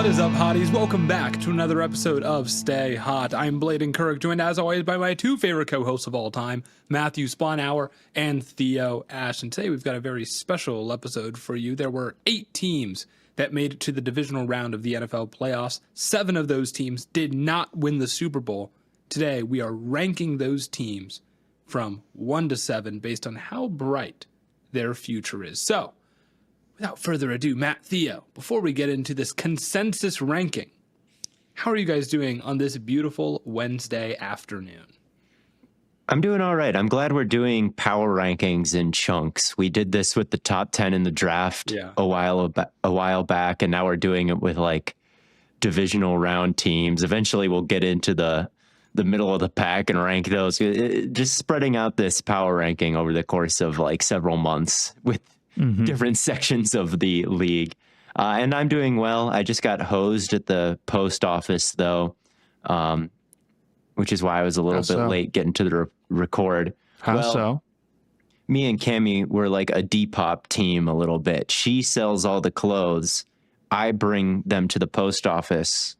What is up, hotties? Welcome back to another episode of Stay Hot. I'm Blaiden Kirk, joined as always by my two favorite co-hosts of all time, Matthew Sponhour and Theo Ash. And today we've got a very special episode for you. There were 8 teams that made it to the divisional round of the NFL playoffs. 7 of those teams did not win the Super Bowl. Today we are ranking those teams from 1 to 7 based on how bright their future is. So, without further ado, Matt, Theo, before we get into this consensus ranking, how are you guys doing on this beautiful Wednesday afternoon? I'm doing all right. I'm glad we're doing power rankings in chunks. We did this with the top 10 in the draft a while back, and now we're doing it with like divisional round teams. Eventually, we'll get into the middle of the pack and rank those. Just spreading out this power ranking over the course of like several months with different sections of the league. And I'm doing well. I just got hosed at the post office, though, which is why I was a little bit late getting to the record. How so? Me and Cammie were like a Depop team a little bit. She sells all the clothes. I bring them to the post office,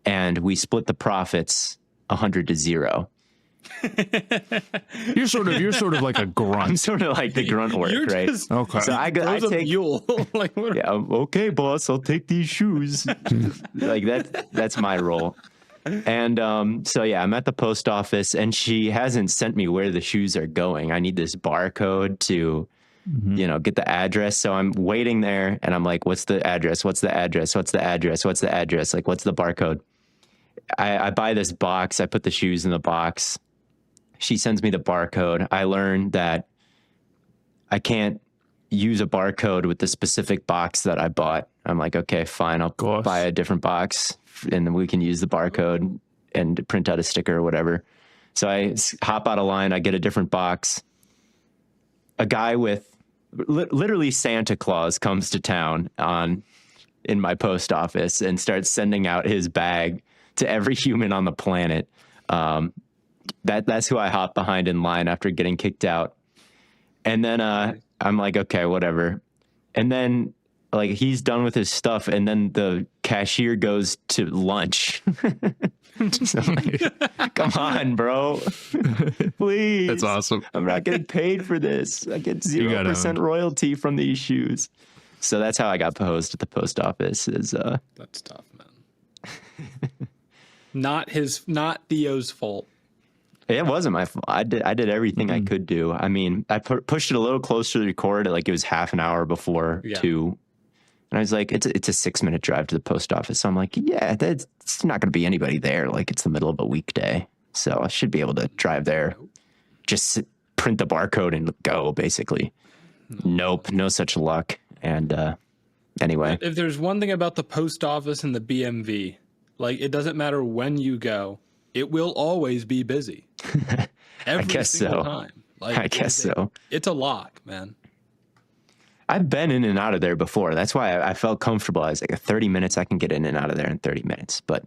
and we split the profits 100-0. You're sort of like a grunt. I'm sort of like the grunt work, right? Okay. So I take mule. Like, what okay, boss, I'll take these shoes. Like that's my role. And so yeah, I'm at the post office, and she hasn't sent me where the shoes are going. I need this barcode to get the address. So I'm waiting there, and I'm like, what's the address? What's the address? What's the address? What's the address? Like, what's the barcode? I buy this box. I put the shoes in the box. She sends me the barcode. I learn that I can't use a barcode with the specific box that I bought. I'm like, okay, fine. I'll buy a different box, and then we can use the barcode and print out a sticker or whatever. So I hop out of line. I get a different box. A guy with literally Santa Claus comes to town in my post office and starts sending out his bag to every human on the planet. That's who I hop behind in line after getting kicked out. And then I'm like, okay, whatever. And then like he's done with his stuff, and then the cashier goes to lunch. So I'm like, come on, bro. Please. That's awesome. I'm not getting paid for this. I get 0% royalty from these shoes. So that's how I got posed at the post office. That's tough, man. Not Theo's fault. It wasn't my fault. I did everything I could do. I mean, I pushed it a little closer to the record. Like it was half an hour before 2. And I was like, it's a 6-minute drive to the post office. So I'm like, yeah, it's not going to be anybody there. Like it's the middle of a weekday. So I should be able to drive there, just print the barcode and go, basically. Nope, no such luck. And anyway. If there's one thing about the post office and the BMV, like it doesn't matter when you go, it will always be busy. Every single time. Like, I guess so. It's a lock, man. I've been in and out of there before. That's why I felt comfortable. I was like, 30 minutes, I can get in and out of there in 30 minutes. But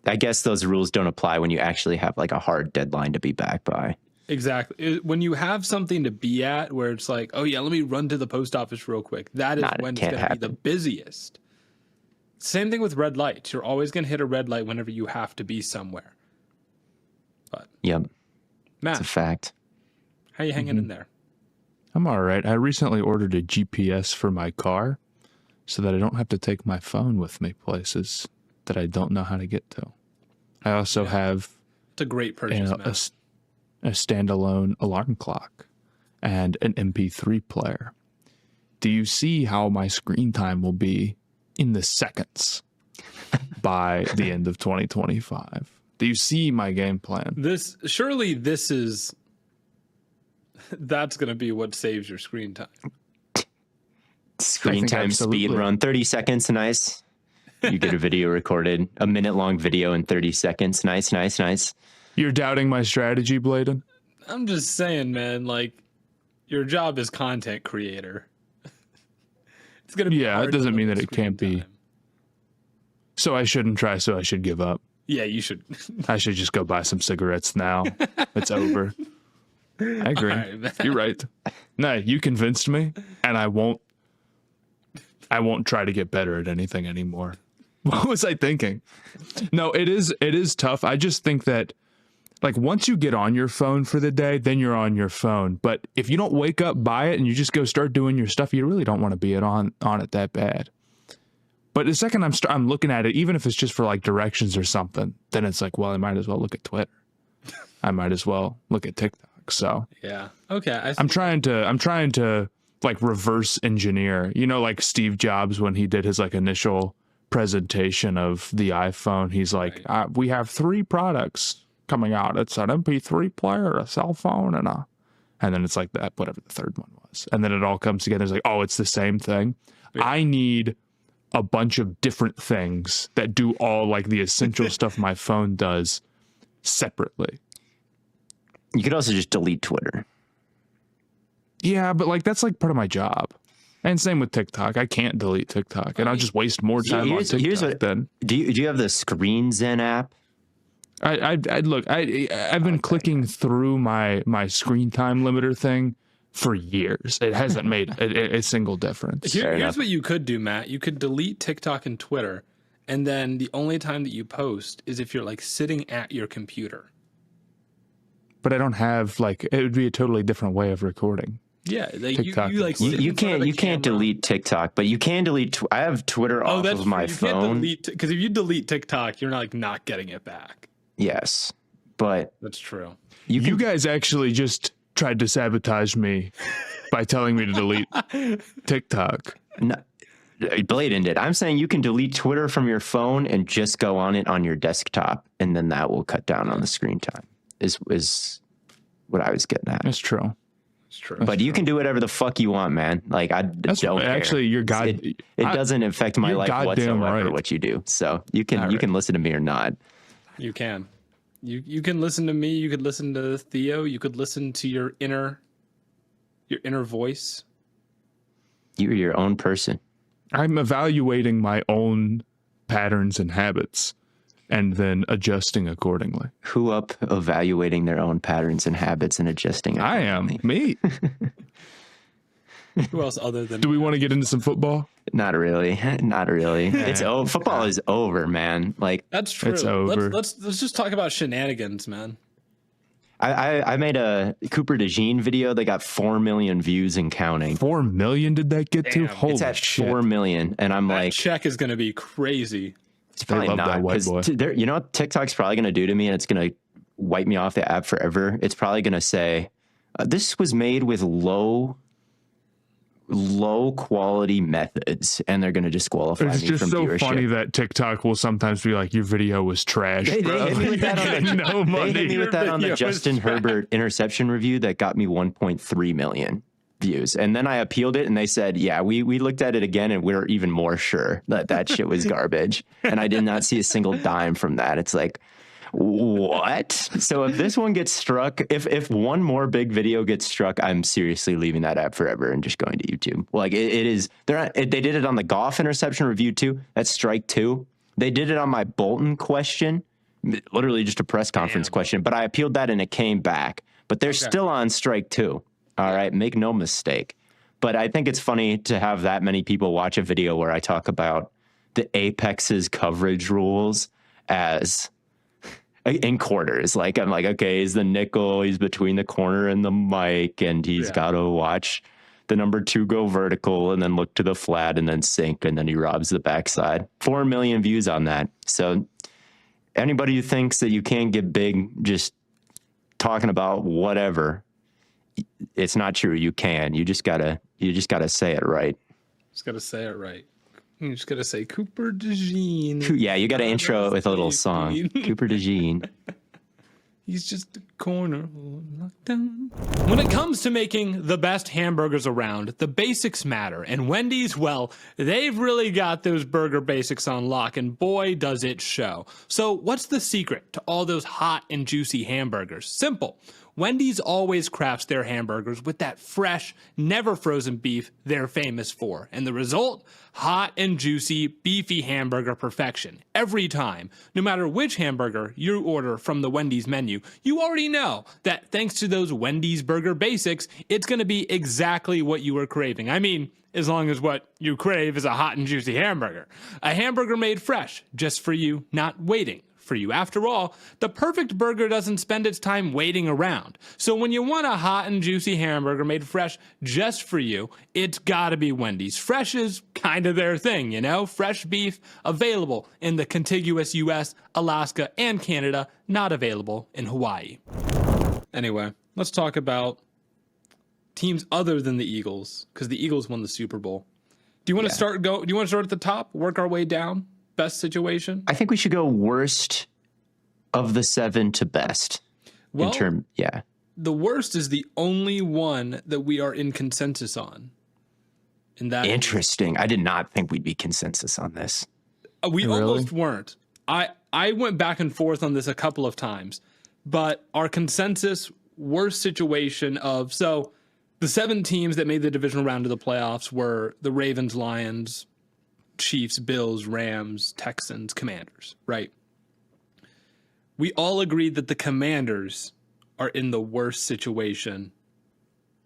I guess those rules don't apply when you actually have like a hard deadline to be back by. Exactly. When you have something to be at where it's like, oh yeah, let me run to the post office real quick. That is when it's going to be the busiest. Same thing with red lights. You're always going to hit a red light whenever you have to be somewhere. But yep, Matt, it's a fact. How you hanging in there? I'm all right. I recently ordered a GPS for my car so that I don't have to take my phone with me places that I don't know how to get to. I also have it's a great purchase, a standalone alarm clock and an MP3 player. Do you see how my screen time will be in the seconds by the end of 2025? Do you see my game plan? That's going to be what saves your screen time. Screen time speed run, 30 seconds, nice. You get a video recorded, a minute-long video in 30 seconds. Nice. You're doubting my strategy, Blaiden? I'm just saying, man, like, your job is content creator. It's going to be it doesn't mean that it can't be. So I shouldn't try, so I should give up. Yeah, you should. I should just go buy some cigarettes now. It's over. I agree. Right, you're right. No, you convinced me, and I won't try to get better at anything anymore. What was I thinking? No, it is tough. I just think that like once you get on your phone for the day, then you're on your phone. But if you don't wake up by it and you just go start doing your stuff, you really don't want to be on it that bad. But the second I'm looking at it, even if it's just for like directions or something, then it's like, well, I might as well look at Twitter. I might as well look at TikTok. So yeah, okay. I'm trying to like reverse engineer. You know, like Steve Jobs when he did his like initial presentation of the iPhone, he's like, we have 3 products coming out. It's an MP3 player, a cell phone, and then it's like that, whatever the third one was. And then it all comes together. It's like, oh, it's the same thing. Yeah. I need a bunch of different things that do all like the essential stuff my phone does separately. You could also just delete Twitter. Yeah, but like that's like part of my job. And same with TikTok. I can't delete TikTok, and I'll just waste more time on TikTok. Then do you have the Screens In app? I've been clicking through my screen time limiter thing for years. It hasn't made a single difference. Here's what you could do, Matt. You could delete TikTok and Twitter, and then the only time that you post is if you're like sitting at your computer. But I don't have like, it would be a totally different way of recording. Yeah, like TikTok. you can't delete TikTok, but you can delete. I have Twitter off of my phone. Because if you delete TikTok, you're not getting it back. Yes, but that's true. You guys actually just tried to sabotage me by telling me to delete TikTok. No, Blaiden did. I'm saying you can delete Twitter from your phone and just go on it on your desktop, and then that will cut down on the screen time. Is what I was getting at. That's true. It's true. But you can do whatever the fuck you want, man. Like don't care. Actually, it doesn't affect my life whatsoever right. what you do. So you can listen to me or not. You can. You can listen to me. You could listen to Theo. You could listen to your inner voice. You're your own person. I'm evaluating my own patterns and habits and then adjusting accordingly. Who up evaluating their own patterns and habits and adjusting accordingly? I am. Me. Who else other than... Do we want to get into some football? Not really. Not really. It's over. Football is over, man. Like that's true. It's over. Let's just talk about shenanigans, man. I made a Cooper DeJean video that got 4 million views and counting. 4 million did that get to? Damn. Holy it's at shit. 4 million, and I'm that like, check is going to be crazy. It's probably love not, that white boy. You know what TikTok's probably going to do to me, and it's going to wipe me off the app forever. It's probably going to say, this was made with low quality methods, and they're going to disqualify me from viewership. It's just so funny that TikTok will sometimes be like, your video was trash. They hit me with that on the Justin Herbert interception review that got me 1.3 million views. And then I appealed it, and they said, yeah, we looked at it again, and we're even more sure that shit was garbage. And I did not see a single dime from that. It's like, what? So if this one gets struck, if one more big video gets struck, I'm seriously leaving that app forever and just going to YouTube. Like it is, they did it on the golf interception review too. That's strike 2. They did it on my Bolton question, literally just a press conference question, but I appealed that and it came back. But they're still on strike 2. All right, make no mistake. But I think it's funny to have that many people watch a video where I talk about the Apex's coverage rules as in quarters. Like I'm like, okay, he's the nickel, he's between the corner and the mic, and he's got to watch the number 2 go vertical and then look to the flat and then sink, and then he robs the backside. 4 million views on that. So anybody who thinks that you can't get big just talking about whatever, it's not true. You can. You just gotta say it right. Just gotta say it right. You just gotta say Cooper DeJean. Yeah, you gotta intro it with a little song. Cooper DeJean. He's just a corner lockdown. When it comes to making the best hamburgers around, the basics matter. And Wendy's, well, they've really got those burger basics on lock, and boy, does it show. So what's the secret to all those hot and juicy hamburgers? Simple. Wendy's always crafts their hamburgers with that fresh, never frozen beef they're famous for. And the result? Hot and juicy, beefy hamburger perfection. Every time. No matter which hamburger you order from the Wendy's menu, you already know that thanks to those Wendy's burger basics, it's going to be exactly what you were craving. I mean, as long as what you crave is a hot and juicy hamburger. A hamburger made fresh, just for you, not waiting for you. After all, the perfect burger doesn't spend its time waiting around. So when you want a hot and juicy hamburger made fresh just for you, it's gotta be Wendy's. Fresh is kind of their thing, you know? Fresh beef available in the contiguous US, Alaska, and Canada, not available in Hawaii. Anyway, let's talk about teams other than the Eagles, because the Eagles won the Super Bowl. Do you want to start at the top, work our way down? Best situation? I think we should go worst of the 7 to best. Well, the worst is the only one that we are in consensus on. And that interesting. I did not think we'd be consensus on this. We almost weren't. I went back and forth on this a couple of times, but our consensus worst situation of the 7 teams that made the divisional round of the playoffs were the Ravens, Lions, Chiefs, Bills, Rams, Texans, Commanders, right? We all agreed that the Commanders are in the worst situation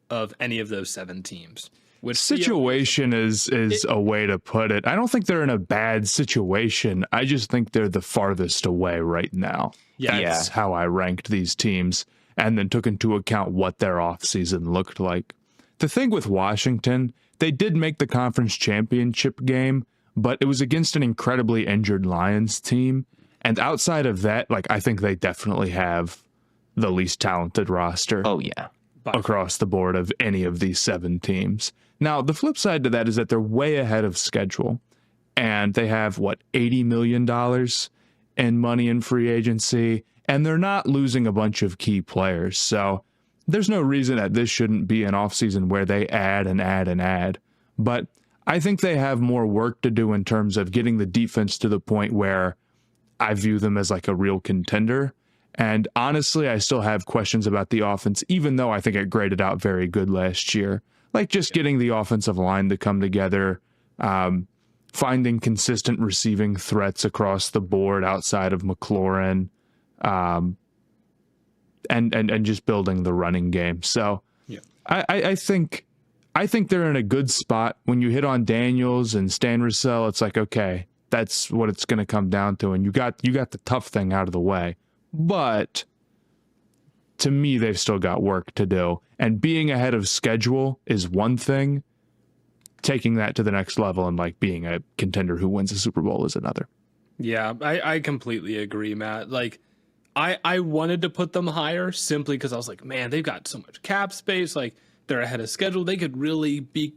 of any of those 7 teams. Situation is a way to put it. I don't think they're in a bad situation. I just think they're the farthest away right now. That's how I ranked these teams and then took into account what their offseason looked like. The thing with Washington, they did make the conference championship game, but it was against an incredibly injured Lions team. And outside of that, I think they definitely have the least talented roster. Oh, yeah. Across the board of any of these 7 teams. Now, the flip side to that is that they're way ahead of schedule. And they have, $80 million in money in free agency. And they're not losing a bunch of key players. So there's no reason that this shouldn't be an offseason where they add and add and add. But I think they have more work to do in terms of getting the defense to the point where I view them as a real contender. And honestly, I still have questions about the offense, even though I think it graded out very good last year. Getting the offensive line to come together, finding consistent receiving threats across the board outside of McLaurin, and just building the running game. So I think they're in a good spot. When you hit on Daniels and Stan Russell, it's okay, that's what it's going to come down to. And you got the tough thing out of the way. But to me, they've still got work to do. And being ahead of schedule is one thing. Taking that to the next level and being a contender who wins a Super Bowl is another. Yeah, I completely agree, Matt. I wanted to put them higher simply because I was man, they've got so much cap space. They're ahead of schedule. They could really be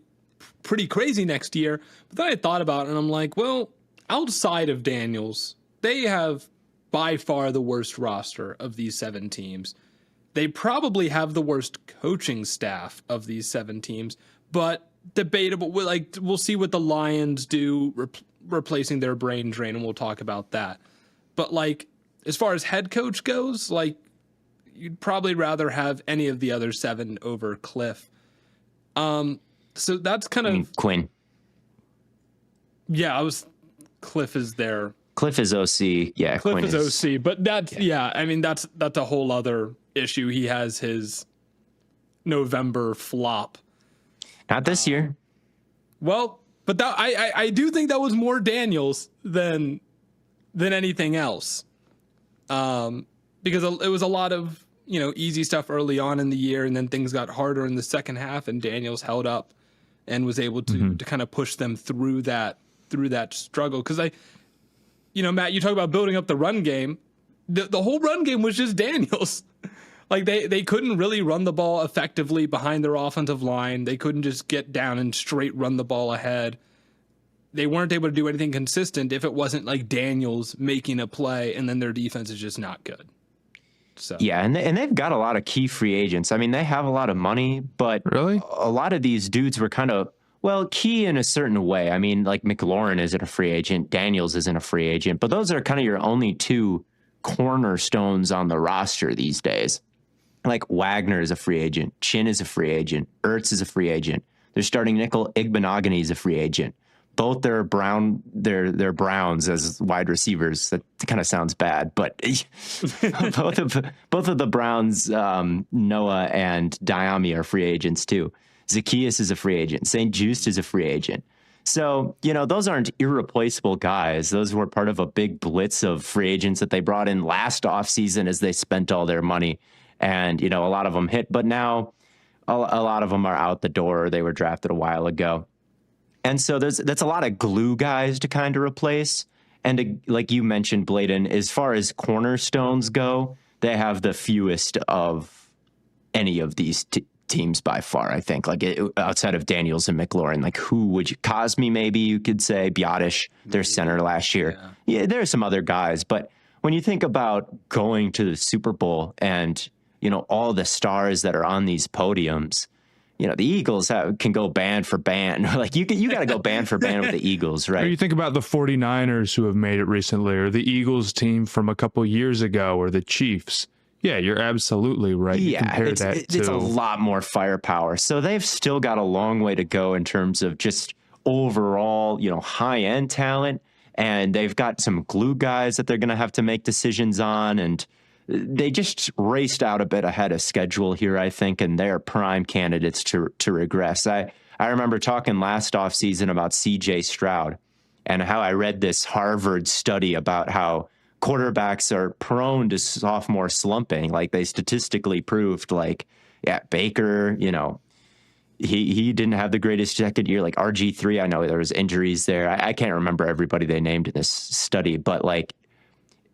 pretty crazy next year. But then I thought about it and I'm well, outside of Daniels, they have by far the worst roster of these 7 teams. They probably have the worst coaching staff of these 7 teams, but debatable. We'll see what the Lions do replacing their brain drain, and we'll talk about that. But as far as head coach goes, you'd probably rather have any of the other 7 over Cliff. So that's kind of Quinn. Yeah, Cliff is there. Cliff is OC. Yeah, Cliff Quinn is OC, but that's that's a whole other issue. He has his November flop. Not this year. Well, but that I do think that was more Daniels than anything else. Because it was a lot of, easy stuff early on in the year, and then things got harder in the second half, and Daniels held up and was able to kind of push them through that struggle. Because Matt, you talk about building up the run game. The whole run game was just Daniels. They couldn't really run the ball effectively behind their offensive line. They couldn't just get down and straight run the ball ahead. They weren't able to do anything consistent if it wasn't Daniels making a play, and then their defense is just not good. So yeah, and they've got a lot of key free agents. I mean, they have a lot of money, but really, a lot of these dudes were kind of key in a certain way. I mean, McLaurin isn't a free agent, Daniels isn't a free agent, but those are kind of your only 2 cornerstones on the roster these days. Like Wagner is a free agent. Chin is a free agent. Ertz is a free agent. Their starting nickel, Igbenogany, is a free agent. Both their Browns as wide receivers. That kind of sounds bad, but both of the Browns, Noah and Diami, are free agents too. Zacchaeus is a free agent. St. Just is a free agent. So, those aren't irreplaceable guys. Those were part of a big blitz of free agents that they brought in last offseason as they spent all their money. And, a lot of them hit, but now a lot of them are out the door. They were drafted a while ago. And so that's a lot of glue guys to kind of replace. And like you mentioned, Blaiden, as far as cornerstones go, they have the fewest of any of these teams by far, I think. Like outside of Daniels and McLaurin, like who would you? Cosme, maybe you could say. Biotish, their center last year. Yeah, there are some other guys. But when you think about going to the Super Bowl and, all the stars that are on these podiums, the Eagles can go band for band. Like you got to go band for band with the Eagles, right? Or you think about the 49ers who have made it recently, or the Eagles team from a couple years ago, or the Chiefs. Yeah, you're absolutely right. Yeah, it's a lot more firepower. So they've still got a long way to go in terms of just overall, high-end talent. And they've got some glue guys that they're going to have to make decisions on. And they just raced out a bit ahead of schedule here, I think, and they're prime candidates to regress. I remember talking last offseason about C.J. Stroud and how I read this Harvard study about how quarterbacks are prone to sophomore slumping. Like they statistically proved, Baker, he didn't have the greatest second year. Like RG3, I know there was injuries there. I can't remember everybody they named in this study, but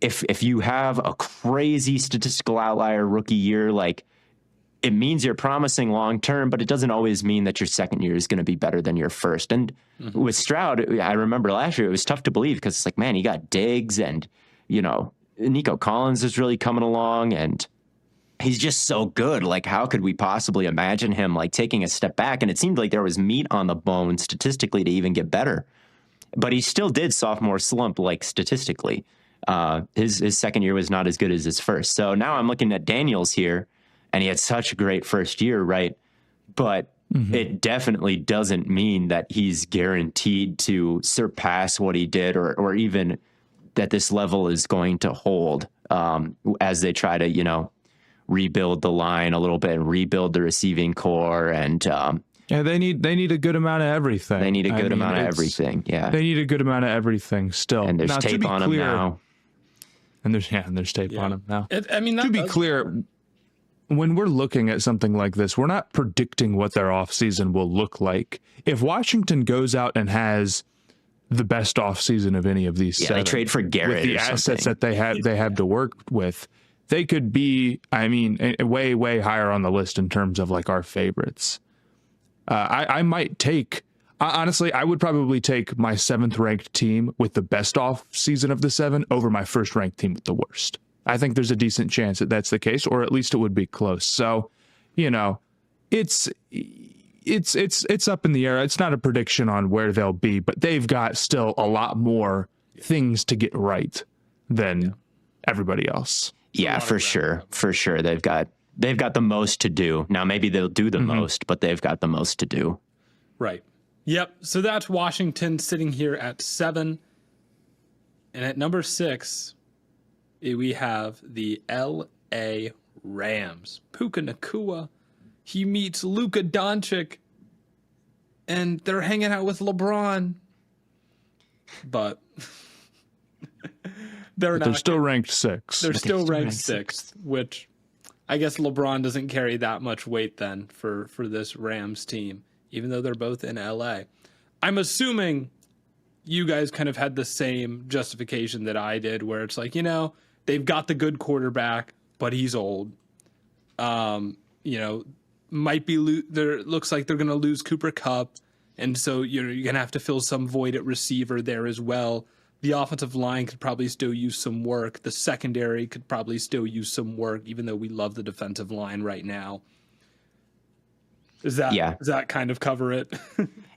if you have a crazy statistical outlier rookie year, it means you're promising long term, but it doesn't always mean that your second year is going to be better than your first. And with Stroud, I remember last year it was tough to believe because it's like, man, you got Diggs and Nico Collins is really coming along and he's just so good. Like, how could we possibly imagine him taking a step back? And it seemed like there was meat on the bone statistically to even get better, but he still did sophomore slump statistically. His second year was not as good as his first. So now I'm looking at Daniels here, and he had such a great first year, right? But it definitely doesn't mean that he's guaranteed to surpass what he did, or even that this level is going to hold as they try to, rebuild the line a little bit and rebuild the receiving core. And yeah, they need a good amount of everything. They need a good amount of everything. Yeah, they need a good amount of everything still. And there's tape on them now. And there's tape on him now. To be clear, when we're looking at something like this, we're not predicting what their offseason will look like. If Washington goes out and has the best offseason of any of these seven, they trade for Garrett with the assets that they have to work with, they could be, way, way higher on the list in terms of our favorites. I might take... Honestly, I would probably take my 7th ranked team with the best off season of the 7 over my 1st ranked team with the worst. I think there's a decent chance that that's the case, or at least it would be close. So, it's up in the air. It's not a prediction on where they'll be, but they've got still a lot more things to get right than everybody else. Yeah, for sure. For sure. They've got the most to do. Now maybe they'll do the most, but they've got the most to do. Right. Yep. So that's Washington sitting here at 7. And at number 6, we have the L.A. Rams. Puka Nacua. He meets Luka Doncic. And they're hanging out with LeBron. But they're still ranked 6. They're still ranked 6th, which I guess LeBron doesn't carry that much weight then for this Rams team, even though they're both in LA. I'm assuming you guys kind of had the same justification that I did, where it's they've got the good quarterback, but he's old. Might be there. Looks like they're going to lose Cooper Kupp, and so you're going to have to fill some void at receiver there as well. The offensive line could probably still use some work. The secondary could probably still use some work, even though we love the defensive line right now. Does that kind of cover it?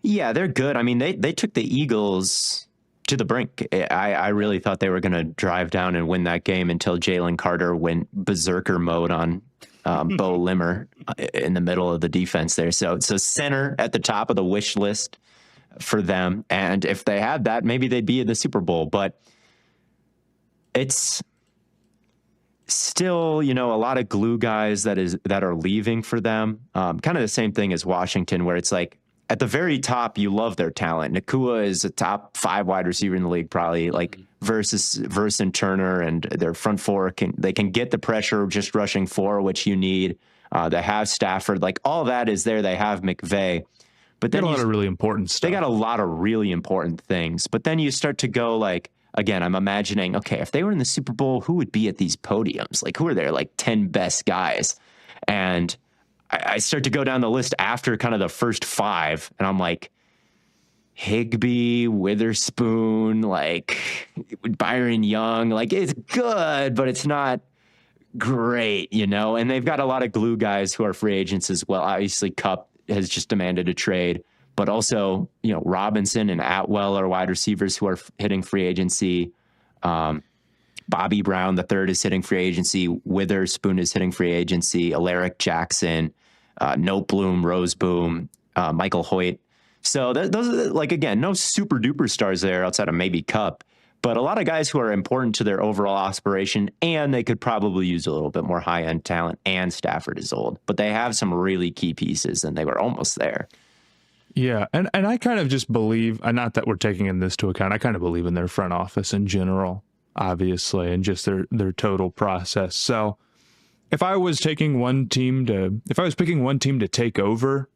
Yeah, they're good. They took the Eagles to the brink. I really thought they were going to drive down and win that game until Jalen Carter went berserker mode on Bo Limmer in the middle of the defense there. So center at the top of the wish list for them. And if they had that, maybe they'd be in the Super Bowl. But it's still, a lot of glue guys that are leaving for them. Kind of the same thing as Washington, where it's like at the very top, you love their talent. Nakua is a top 5 wide receiver in the league, probably, like versus and Turner, and their front four can get the pressure just rushing 4, which you need. They have Stafford, like all that is there. They have McVay, but then a lot of really important stuff. They got a lot of really important things, but then you start to go like, again, I'm imagining, okay, if they were in the Super Bowl, who would be at these podiums? Like, who are their like 10 best guys? And I start to go down the list after kind of the first 5, and I'm like, Higbee, Witherspoon, like Byron Young, like it's good, but it's not great, And they've got a lot of glue guys who are free agents as well. Obviously, Kupp has just demanded a trade, but also, Robinson and Atwell are wide receivers who are hitting free agency. Bobby Brown the third is hitting free agency. Witherspoon is hitting free agency. Alaric Jackson, Noteboom, Roseboom, Michael Hoyt. So those are, like, again, no super duper stars there outside of maybe Kupp, but a lot of guys who are important to their overall aspiration, and they could probably use a little bit more high-end talent, and Stafford is old. But they have some really key pieces, and they were almost there. Yeah, and I kind of just believe, and not that we're taking in this to account, I kind of believe in their front office in general, obviously, and just their total process. So if I was picking one team to take over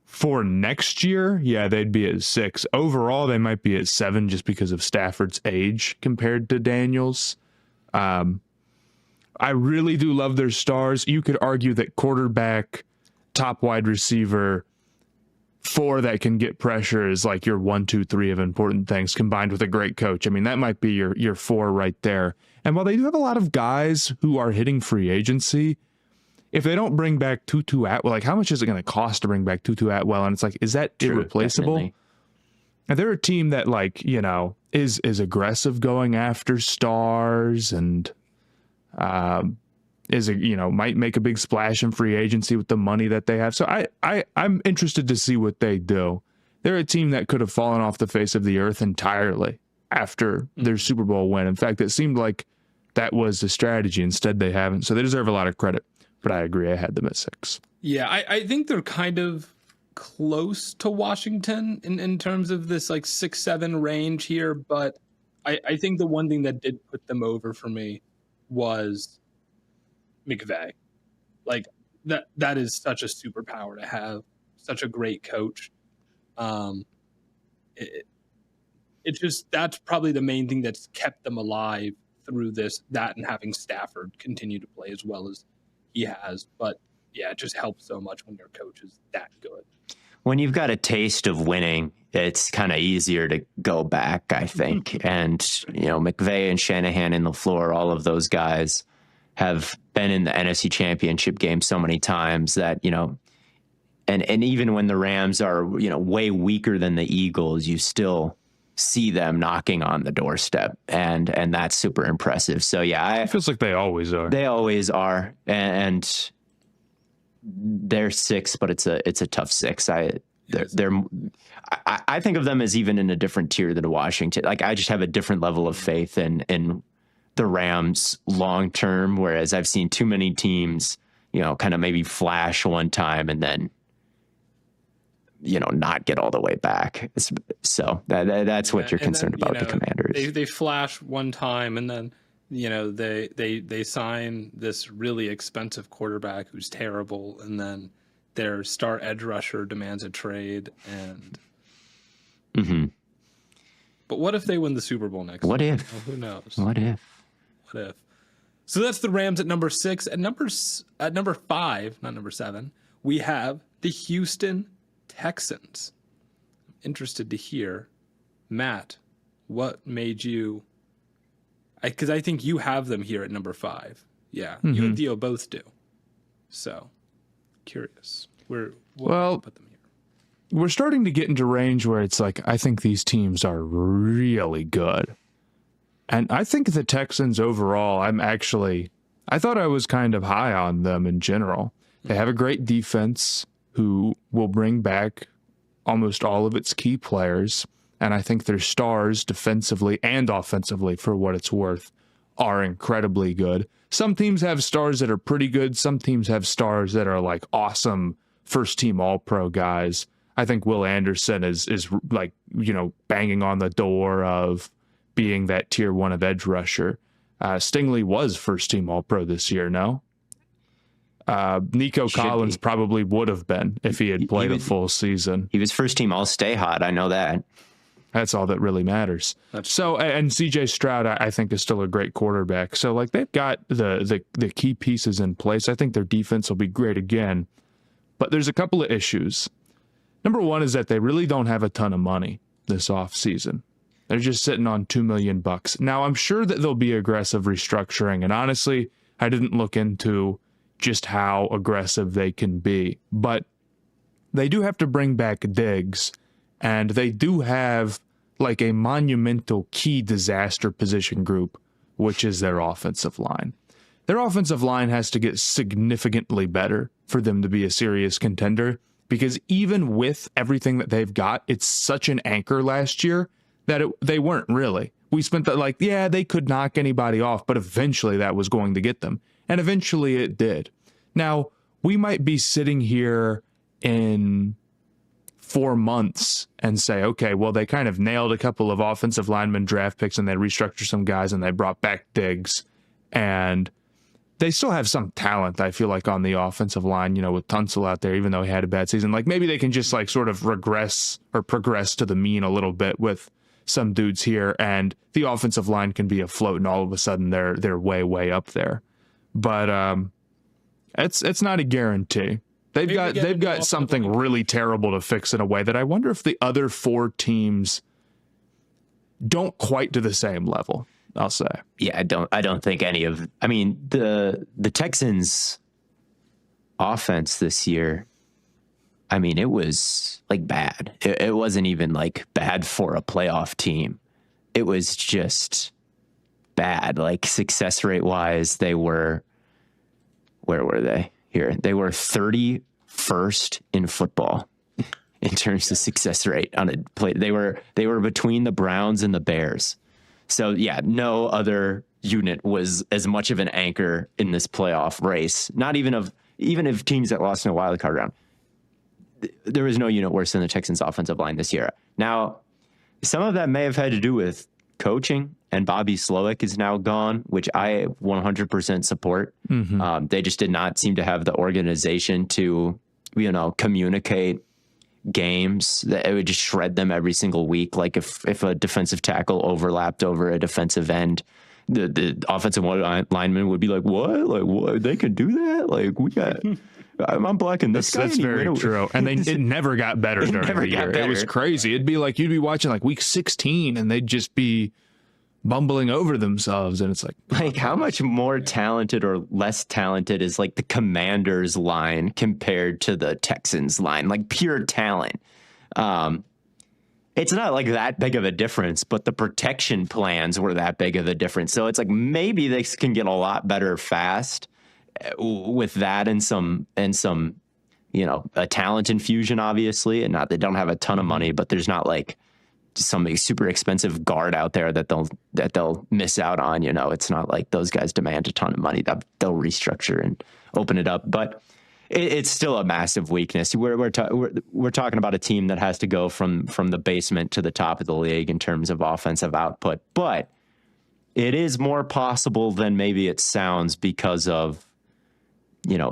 for next year, yeah, they'd be at 6. Overall, they might be at 7 just because of Stafford's age compared to Daniels. I really do love their stars. You could argue that quarterback, top wide receiver, 4 that can get pressure is like your 1, 2, 3 of important things combined with a great coach. I mean, that might be your 4 right there. And while they do have a lot of guys who are hitting free agency, if they don't bring back Tutu Atwell, like how much is it going to cost to bring back Tutu Atwell? And it's like, is that irreplaceable? Definitely. And they're a team that, like, is aggressive going after stars and might make a big splash in free agency with the money that they have. So I'm interested to see what they do. They're a team that could have fallen off the face of the earth entirely after their Super Bowl win. In fact, it seemed like that was the strategy. Instead, they haven't. So they deserve a lot of credit. But I agree, I had them at 6. Yeah, I think they're kind of close to Washington in terms of this like 6-7 range here. But I think the one thing that did put them over for me was McVay. Like that is such a superpower to have, such a great coach. It just, that's probably the main thing that's kept them alive through that and having Stafford continue to play as well as he has. But yeah, it just helps so much when your coach is that good. When you've got a taste of winning, it's kind of easier to go back, I think. And, McVay and Shanahan and LaFleur, all of those guys have been in the NFC Championship game so many times that, and even when the Rams are, way weaker than the Eagles, you still see them knocking on the doorstep, and that's super impressive. So yeah, it feels like they always are. They always are, and they're 6, but it's a tough 6. I think of them as even in a different tier than Washington. Like, I just have a different level of faith in the Rams long term, whereas I've seen too many teams, kind of maybe flash one time and then not get all the way back. So that's what you're concerned about the Commanders. They flash one time and then, they sign this really expensive quarterback who's terrible, and then their star edge rusher demands a trade. And But what if they win the Super Bowl next year? Well, who knows? What if? So that's the Rams at number 6. At number 5, not number 7, we have the Houston Texans. I'm interested to hear, Matt, what made you? Because I think you have them here at number 5. Yeah, you and Theo both do. So, curious. Where put them here? We're starting to get into range where it's like, I think these teams are really good. And I think the Texans overall, I'm actually I thought I was kind of high on them in general. They have a great defense who will bring back almost all of its key players. And I think their stars defensively and offensively, for what it's worth, are incredibly good. Some teams have stars that are pretty good. Some teams have stars that are like awesome first team all-pro guys. I think Will Anderson is like, banging on the door of being that tier 1 of edge rusher. Stingley was first team all-pro this year, no? Nico Collins probably would have been if he had played a full season. He was first team all stay hot. I know that. That's all that really matters. So, and CJ Stroud, I think, is still a great quarterback. So, like, they've got the key pieces in place. I think their defense will be great again. But there's a couple of issues. Number one is that they really don't have a ton of money this offseason. They're just sitting on $2 million. Now, I'm sure that there'll be aggressive restructuring. And honestly, I didn't look into just how aggressive they can be. But they do have to bring back Diggs. And they do have like a monumental key disaster position group, which is their offensive line. Their offensive line has to get significantly better for them to be a serious contender, because even with everything that they've got, it's such an anchor last year that they weren't really. We spent that they could knock anybody off, but eventually that was going to get them. And eventually it did. Now, we might be sitting here in 4 months and say, okay, well, they kind of nailed a couple of offensive lineman draft picks and they restructured some guys and they brought back Diggs. And they still have some talent, I feel like, on the offensive line, with Tunsil out there, even though he had a bad season. Like, maybe they can just like sort of regress or progress to the mean a little bit with some dudes here, and the offensive line can be afloat, and all of a sudden they're way up there. But it's not a guarantee. They've got something really terrible to fix in a way that I wonder if the other 4 teams don't quite to the same level, I'll say. Yeah, I don't think any of, I mean, the Texans offense this year, I mean, it was like bad. It wasn't even like bad for a playoff team. It was just bad. Like success rate wise, where were they? Here, they were 31st in football in terms of success rate on a play. They were between the Browns and the Bears. So yeah, no other unit was as much of an anchor in this playoff race. Not even of teams that lost in a wild card round. There was no unit worse than the Texans offensive line this year. Now, some of that may have had to do with coaching, and Bobby Slowick is now gone, which I 100% support. Mm-hmm. They just did not seem to have the organization to, communicate games. That it would just shred them every single week. Like if a defensive tackle overlapped over a defensive end, the offensive lineman would be like, "What? Like what? They can do that? Like we got." I'm blocking this guy. That's very true. And it never got better during the year. It was crazy. It'd be like you'd be watching like week 16 and they'd just be bumbling over themselves. And it's like how much more talented or less talented is like the Commanders line compared to the Texans line? Like pure talent. It's not like that big of a difference, but the protection plans were that big of a difference. So it's like maybe they can get a lot better fast with that and some a talent infusion, obviously, and not they don't have a ton of money, but there's not like some super expensive guard out there that they'll miss out on. It's not like those guys demand a ton of money that they'll restructure and open it up, but it's still a massive weakness. We're talking about a team that has to go from the basement to the top of the league in terms of offensive output, but it is more possible than maybe it sounds because of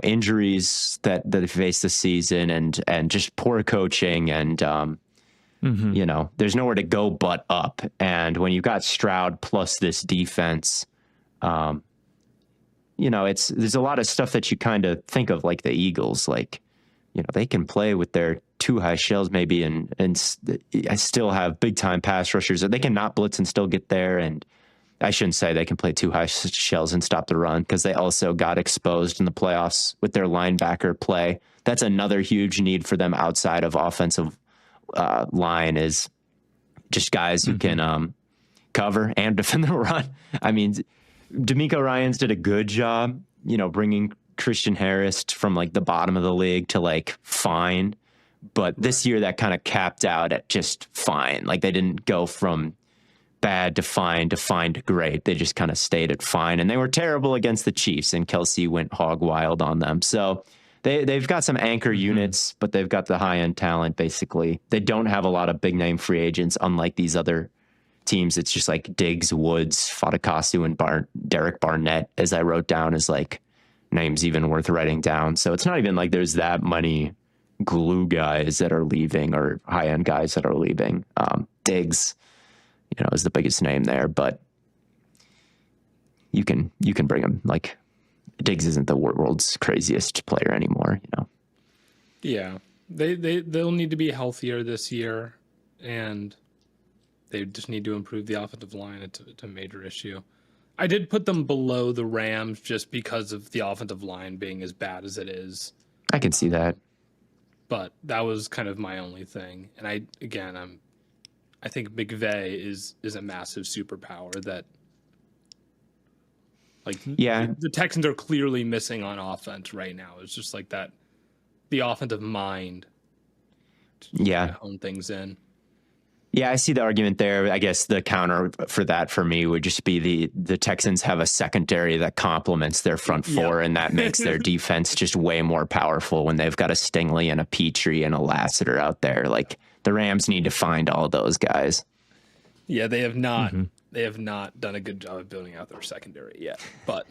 injuries that they faced this season and just poor coaching and, there's nowhere to go but up. And when you've got Stroud plus this defense, there's a lot of stuff that you kind of think of like the Eagles, like, they can play with their 2 high shells maybe and still have big time pass rushers. They can not blitz and still get there. And I shouldn't say they can play 2 high shells and stop the run, because they also got exposed in the playoffs with their linebacker play. That's another huge need for them outside of offensive line, is just guys who can cover and defend the run. I mean, D'Amico Ryans did a good job, bringing Christian Harris from like the bottom of the league to like fine. But this year that kind of capped out at just fine. Like they didn't go from bad to fine to great. They just kind of stayed at fine, and they were terrible against the Chiefs, and Kelsey went hog wild on them. So they've got some anchor units, but they've got the high end talent. Basically, they don't have a lot of big name free agents, unlike these other teams. It's just like Diggs, Woods, Fadakasu, and Derek Barnett, as I wrote down, as like names even worth writing down. So it's not even like there's that many glue guys that are leaving or high end guys that are leaving. Diggs, is the biggest name there, but you can bring him. Like Diggs isn't the world's craziest player anymore, Yeah, they'll need to be healthier this year, and they just need to improve the offensive line. It's a major issue. I did put them below the Rams just because of the offensive line being as bad as it is. I can see that. But that was kind of my only thing. And I think McVay is a massive superpower that, like, the Texans are clearly missing on offense right now. It's just like that, the offensive mind to hone things in. Yeah, I see the argument there. I guess the counter for that for me would just be the Texans have a secondary that complements their front four, and that makes their defense just way more powerful when they've got a Stingley and a Petrie and a Lassiter out there. Like the Rams need to find all those guys. Yeah, they have not. Mm-hmm. They have not done a good job of building out their secondary yet, but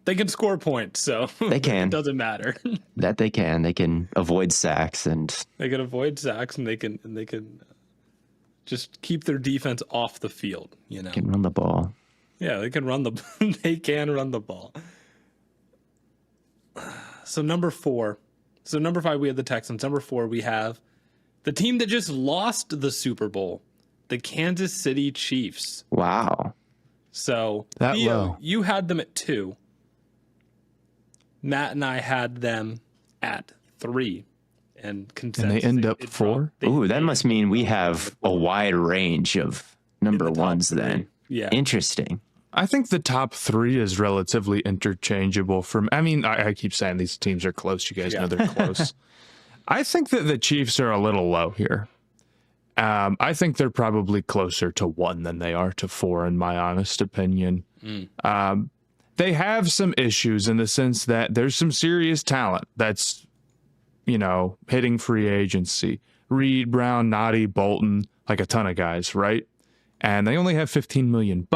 they can score points, so they can. It doesn't matter. That they can. They can avoid sacks, and they can just keep their defense off the field. Can run the ball. Yeah, they can run they can run the ball. So number 4. So number 5 we have the Texans. Number 4 we have the team that just lost the Super Bowl, the Kansas City Chiefs. Wow. So, that Theo, low. You had them at 2. Matt and I had them at 3. And consensus. And they end up 4? Ooh, that must mean we have a wide range of number ones then. Yeah. Interesting. I think the top 3 is relatively interchangeable I keep saying these teams are close. You guys know they're close. I think that the Chiefs are a little low here. I think they're probably closer to 1 than they are to 4, in my honest opinion. They have some issues in the sense that there's some serious talent that's, hitting free agency. Reed, Brown, Noddy, Bolton, like a ton of guys, right? And they only have $15 million.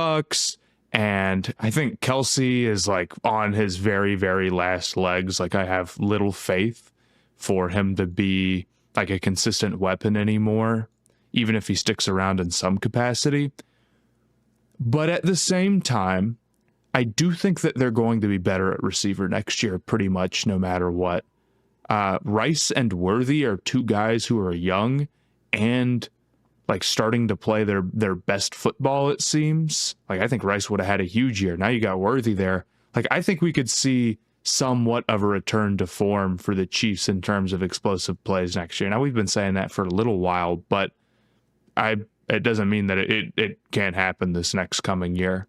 And I think Kelsey is like on his very, very last legs. Like I have little faith for him to be like a consistent weapon anymore, even if he sticks around in some capacity. But at the same time, I do think that they're going to be better at receiver next year, pretty much no matter what. Rice and Worthy are 2 guys who are young and like starting to play their best football, it seems. Like I think Rice would have had a huge year. Now you got Worthy there. Like I think we could see somewhat of a return to form for the Chiefs in terms of explosive plays next year. Now we've been saying that for a little while, but it doesn't mean that it can't happen this next coming year.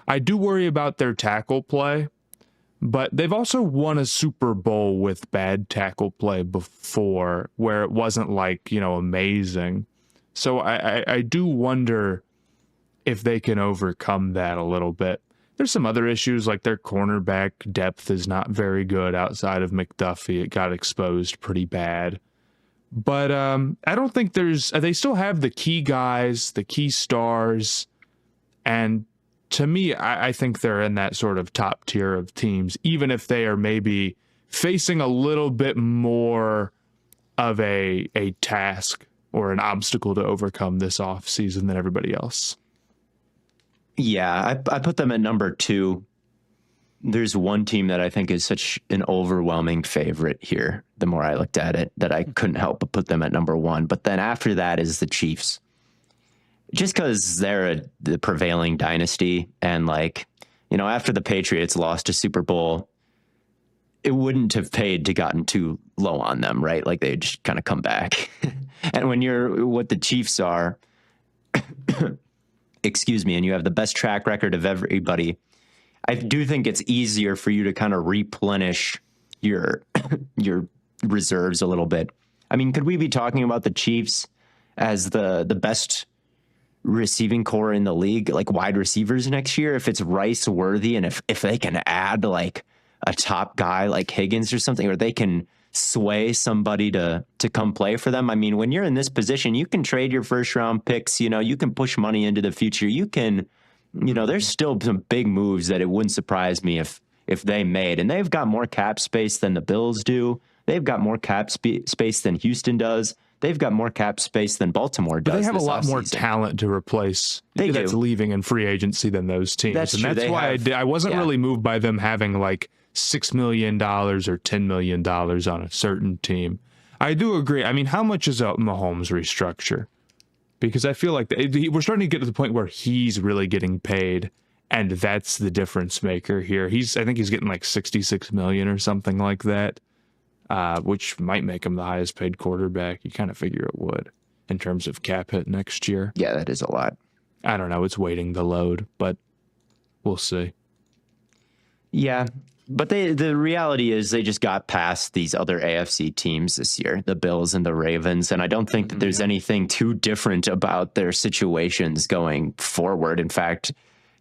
I do worry about their tackle play, but they've also won a Super Bowl with bad tackle play before where it wasn't like, amazing. So I do wonder if they can overcome that a little bit. There's some other issues, like their cornerback depth is not very good outside of McDuffie. It got exposed pretty bad. But I don't think they still have the key guys, the key stars. And to me, I think they're in that sort of top tier of teams, even if they are maybe facing a little bit more of a task or an obstacle to overcome this offseason than everybody else. Yeah, I put them at number 2. There's one team that I think is such an overwhelming favorite here, the more I looked at it, that I couldn't help but put them at number 1. But then after that is the Chiefs. Just because they're the prevailing dynasty, and after the Patriots lost a Super Bowl, it wouldn't have paid to gotten too low on them, right? Like they just kind of come back. And when you're what the Chiefs are, and you have the best track record of everybody, I do think it's easier for you to kind of replenish your your reserves a little bit. I mean, could we be talking about the Chiefs as the best receiving core in the league, like wide receivers next year, if it's Rice, Worthy, and if they can add like a top guy like Higgins or something, or they can sway somebody to come play for them? I mean, when you're in this position, you can trade your first round picks, you can push money into the future. You can, there's still some big moves that it wouldn't surprise me if they made, and they've got more cap space than the Bills do. They've got more cap space than Houston does. They've got more cap space than Baltimore does. But they have a this lot more offseason. talent to replace that's do. leaving in free agency than those teams. That's true. That's They why have- I wasn't really moved by them having like $6 million or $10 million on a certain team. I do agree. I mean, how much is a Mahomes restructure? Because I feel like we're starting to get to the point where he's really getting paid, and that's the difference maker here. I think he's getting like $66 million or something like that. Which might make him the highest paid quarterback. You kind of figure it would in terms of cap hit next year. Yeah, that is a lot. I don't know. It's weighting the load, but we'll see. Yeah, but the reality is they just got past these other AFC teams this year, the Bills and the Ravens, and I don't think that there's anything too different about their situations going forward. In fact,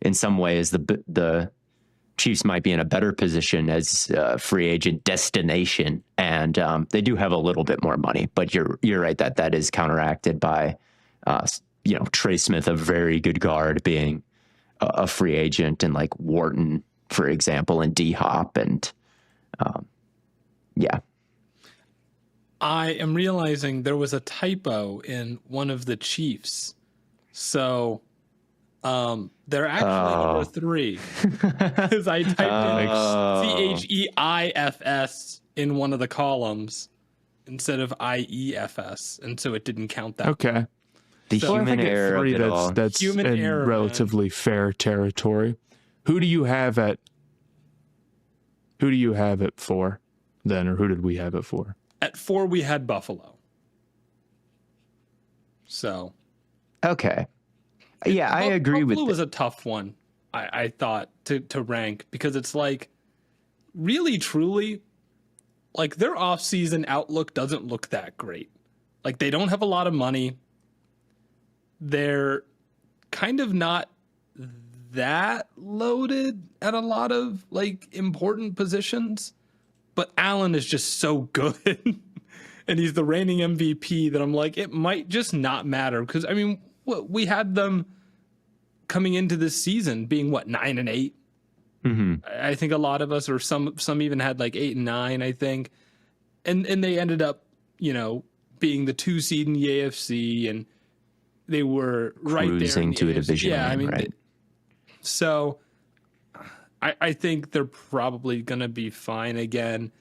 in some ways, the Chiefs might be in a better position as a free agent destination, and they do have a little bit more money. But you're right that is counteracted by, Trey Smith, a very good guard, being a free agent, and like Wharton, for example, and D-Hop, and yeah. I am realizing there was a typo in one of the Chiefs, so. They're actually number 3 because I typed in CHEIFS in one of the columns instead of IEFS, and so it didn't count that. Okay. The So I human think at error of 3, it all. that's Human in error, relatively fair territory. Who do you have at 4 then, or who did we have it for? At 4, we had Buffalo. So Okay. Yeah, I agree with Buffalo that. was a tough one, I thought, to rank, because it's like, really, truly, like their offseason outlook doesn't look that great. Like they don't have a lot of money. They're kind of not that loaded at a lot of like important positions, but Allen is just so good. And he's the reigning MVP that I'm like, it might just not matter. Because I mean, we had them coming into this season being 9-8. Mm-hmm. I think a lot of us, or some even had like 8 and 9, I think, and they ended up, being the 2 seed in the AFC, and they were right there Cruising to a division win, right? So I think they're probably gonna be fine again.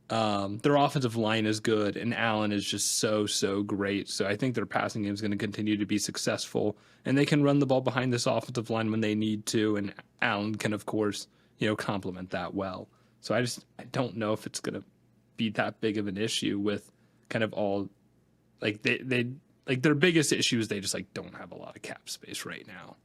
Their offensive line is good, and Allen is just so great. So I think their passing game is going to continue to be successful, and they can run the ball behind this offensive line when they need to, and Allen can, of course, complement that well. So I don't know if it's going to be that big of an issue with kind of all, like they like their biggest issue is they just like don't have a lot of cap space right now.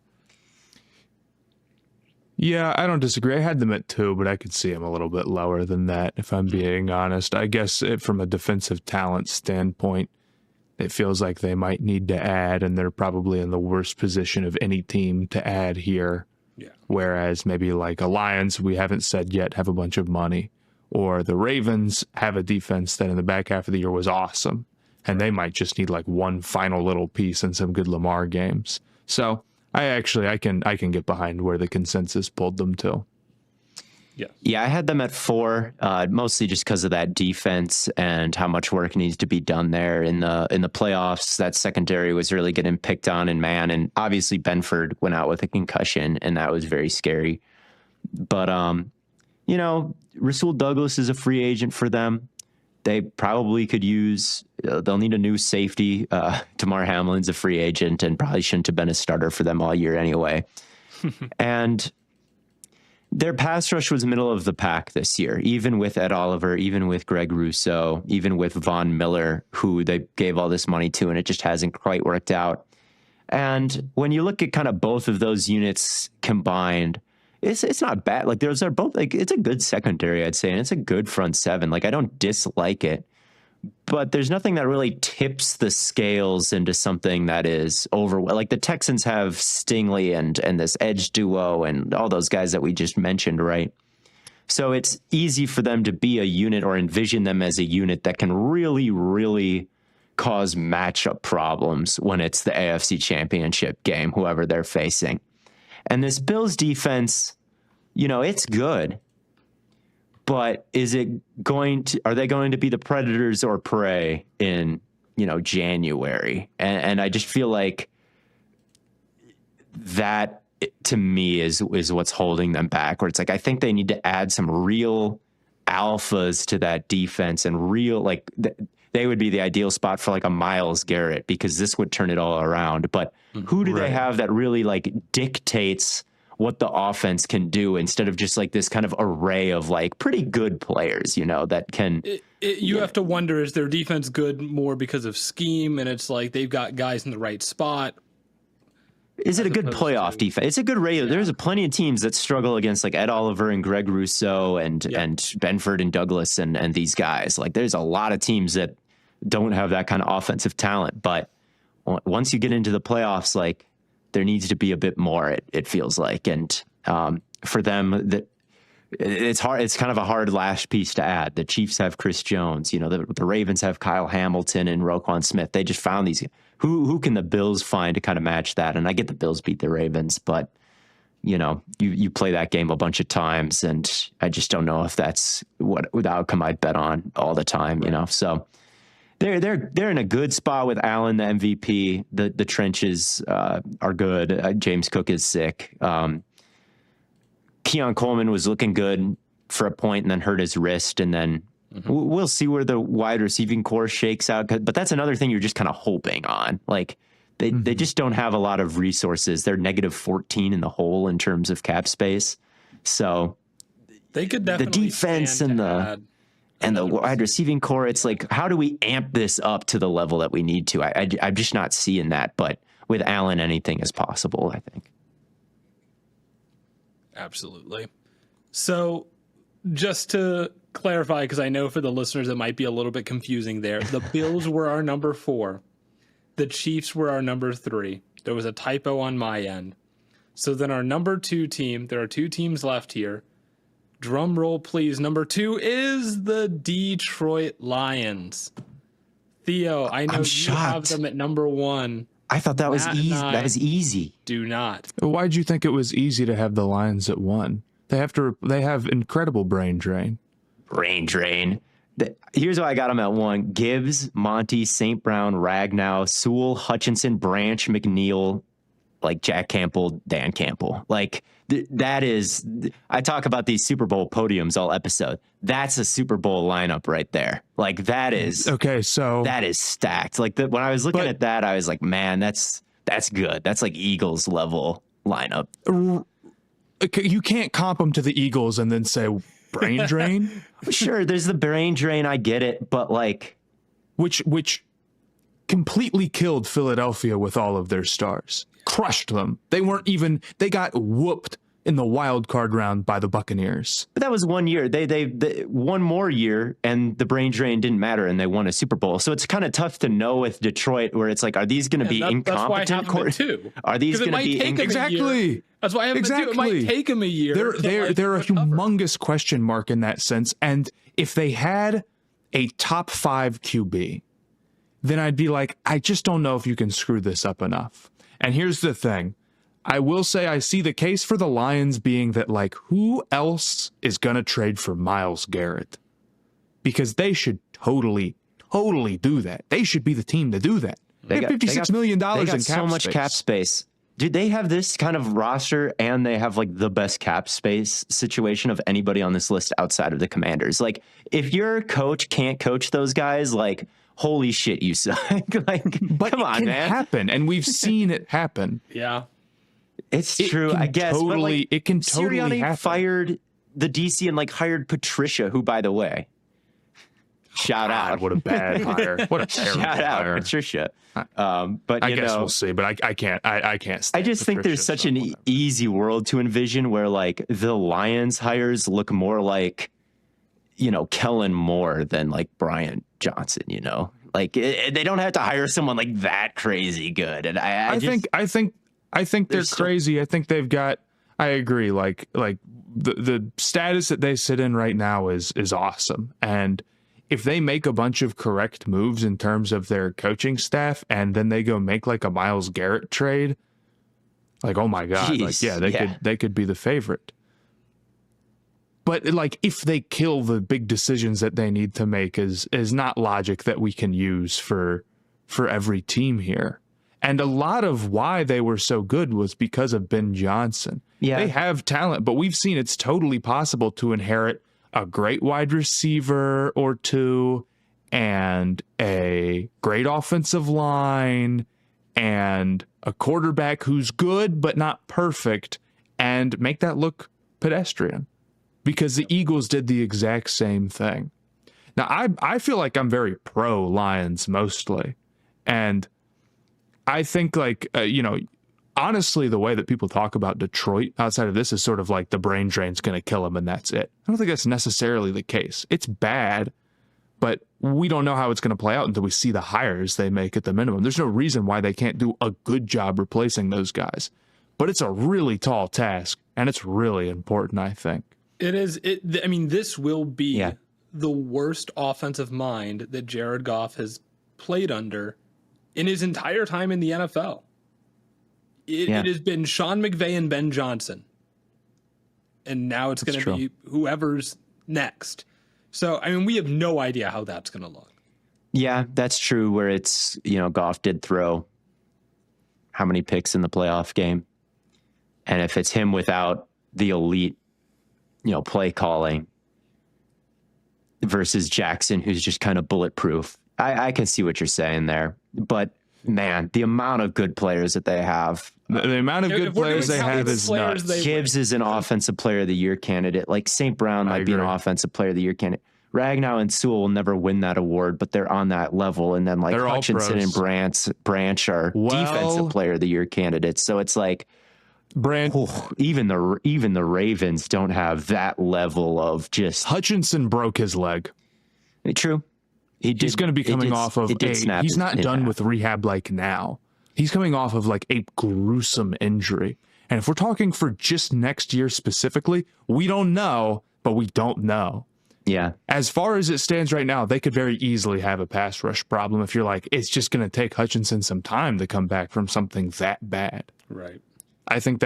Yeah, I don't disagree. I had them at 2, but I could see them a little bit lower than that, if I'm being honest. I guess from a defensive talent standpoint, it feels like they might need to add, and they're probably in the worst position of any team to add here. Yeah. Whereas maybe like a Lions, we haven't said yet, have a bunch of money. Or the Ravens have a defense that in the back half of the year was awesome, and they might just need like one final little piece and some good Lamar games. So I can get behind where the consensus pulled them to. Yeah, I had them at 4, mostly just because of that defense and how much work needs to be done there in the playoffs. That secondary was really getting picked on, and obviously Benford went out with a concussion, and that was very scary. But Rasul Douglas is a free agent for them. They probably could use. They'll need a new safety. Damar Hamlin's a free agent and probably shouldn't have been a starter for them all year anyway. And their pass rush was middle of the pack this year, even with Ed Oliver, even with Greg Rousseau, even with Von Miller, who they gave all this money to, and it just hasn't quite worked out. And when you look at kind of both of those units combined, it's not bad. Like those are both like it's a good secondary, I'd say, and it's a good front seven. Like I don't dislike it, but there's nothing that really tips the scales into something that is over. Like the Texans have Stingley and this edge duo and all those guys that we just mentioned, right? So it's easy for them to be a unit or envision them as a unit that can really, really cause matchup problems when it's the AFC Championship game, whoever they're facing. And this Bills defense, it's good, but are they going to be the predators or prey in, January? And I just feel like that to me is what's holding them back, where it's like, I think they need to add some real alphas to that defense and they would be the ideal spot for like a Myles Garrett, because this would turn it all around. But who do they have that really like dictates what the offense can do instead of just like this kind of array of like pretty good players, that can. You have to wonder, is their defense good more because of scheme? And it's like they've got guys in the right spot. Is it a good playoff defense? It's a good radio. There's plenty of teams that struggle against like Ed Oliver and Greg Rousseau and Benford and Douglas and these guys. Like there's a lot of teams that don't have that kind of offensive talent. But once you get into the playoffs, like there needs to be a bit more, it feels like. And for them, it's hard. It's kind of a hard last piece to add. The Chiefs have Chris Jones. The Ravens have Kyle Hamilton and Roquan Smith. They just found these. Who can the Bills find to kind of match that? And I get the Bills beat the Ravens, but you play that game a bunch of times, and I just don't know if that's the outcome I'd bet on all the time. Right. So they're in a good spot with Allen, the MVP. The trenches are good. James Cook is sick. Keon Coleman was looking good for a point and then hurt his wrist, and then we'll see where the wide receiving core shakes out. But that's another thing you're just kind of hoping on. Like they just don't have a lot of resources. They're negative 14 in the hole in terms of cap space. So they could definitely the defense and the wide receiving core, it's like, how do we amp this up to the level that we need to? I'm just not seeing that. But with Allen, anything is possible, I think. Absolutely. So just to clarify, because I know for the listeners it might be a little bit confusing there, the Bills were our number 4. The Chiefs were our number 3. There was a typo on my end. So then our number 2 team, there are 2 teams left here. Drum roll, please. Number 2 is the Detroit Lions. Theo, I know you have them at number 1. I thought that was easy. That is easy. Do not. Why did you think it was easy to have the Lions at 1? They have incredible brain drain. Brain drain. Here's why I got them at 1. Gibbs, Monty, St. Brown, Ragnow, Sewell, Hutchinson, Branch, McNeil, like Jack Campbell, Dan Campbell. Like that is, I talk about these Super Bowl podiums all episode. That's a Super Bowl lineup right there. Like that is okay. So that is stacked. Like when I was looking at that, I was like, man, that's good. That's like Eagles level lineup. You can't comp them to the Eagles and then say brain drain. Sure, there's the brain drain. I get it, but like, which completely killed Philadelphia with all of their stars. Crushed them. They got whooped in the wild card round by the Buccaneers. But that was 1 year. They one more year, and the brain drain didn't matter, and they won a Super Bowl. So it's kind of tough to know with Detroit, where it's like, are these going to be incompetent? Are these going to be exactly? That's why I have exactly. It might take them a year. They're a humongous question mark in that sense. And if they had a top 5 QB, then I'd be like, I just don't know if you can screw this up enough. And here's the thing. I will say I see the case for the Lions being that, like, who else is going to trade for Myles Garrett? Because they should totally do that. They should be the team to do that. They have $56 million in cap space. So much cap space. Dude, they have this kind of roster, and they have like the best cap space situation of anybody on this list outside of the Commanders. Like, if your coach can't coach those guys, like, holy shit, you suck. Like, but come on, man. It can happen, and we've seen it happen. Yeah. It's true, I guess. Totally, but like, it can totally Sirianni happen. Fired the DC and like hired Patricia, who, by the way, Shout God, out. what a bad hire. What a terrible Shout out hire. Patricia. But I you guess know, we'll see, but I can't. I can't. I Stand just think there's Patricia, such an so whatever. easy world to envision where like the Lions hires look more like, you know, Kellen Moore than like Brian Johnson, you know, like they don't have to hire someone like that crazy good. And I think they're still- crazy. I think they've got. I agree. Like the status that they sit in right now is awesome, and if they make a bunch of correct moves in terms of their coaching staff, and then they go make like a Myles Garrett trade, like oh my god, like Jeez, they could be the favorite. But like if they kill the big decisions that they need to make is not logic that we can use for every team here. And a lot of why they were so good was because of Ben Johnson. Yeah. They have talent, but we've seen it's totally possible to inherit a great wide receiver or two and a great offensive line and a quarterback who's good but not perfect and make that look pedestrian. Because the Eagles did the exact same thing. Now, I feel like I'm very pro Lions mostly. And I think like, honestly, the way that people talk about Detroit outside of this is sort of like the brain drain's going to kill them and that's it. I don't think that's necessarily the case. It's bad, but we don't know how it's going to play out until we see the hires they make at the minimum. There's no reason why they can't do a good job replacing those guys. But it's a really tall task, and it's really important, I think. It is. I mean, this will be the worst offensive mind that Jared Goff has played under in his entire time in the NFL. It has been Sean McVay and Ben Johnson. And now it's going to be whoever's next. So, I mean, we have no idea how that's going to look. Yeah, that's true. Where it's, you know, Goff did throw how many picks in the playoff game. And if it's him without the elite, you know, play calling versus Jackson, who's just kind of bulletproof. I can see what you're saying there, but man, the amount of good players that they have, the amount of good players they have is nuts. Gibbs is an offensive player of the year candidate. Like St. Brown might be an offensive player of the year candidate. Ragnow and Sewell will never win that award, but they're on that level. And then like they're Hutchinson and Branch are defensive player of the year candidates. So it's like, even the Ravens don't have that level of just. Hutchinson broke his leg. True. He's going to be coming off of he's not done with rehab like now. He's coming off of like a gruesome injury. And if we're talking for just next year specifically, we don't know, but we don't know. Yeah. As far as it stands right now, they could very easily have a pass rush problem if you're like, it's just going to take Hutchinson some time to come back from something that bad. Right. I think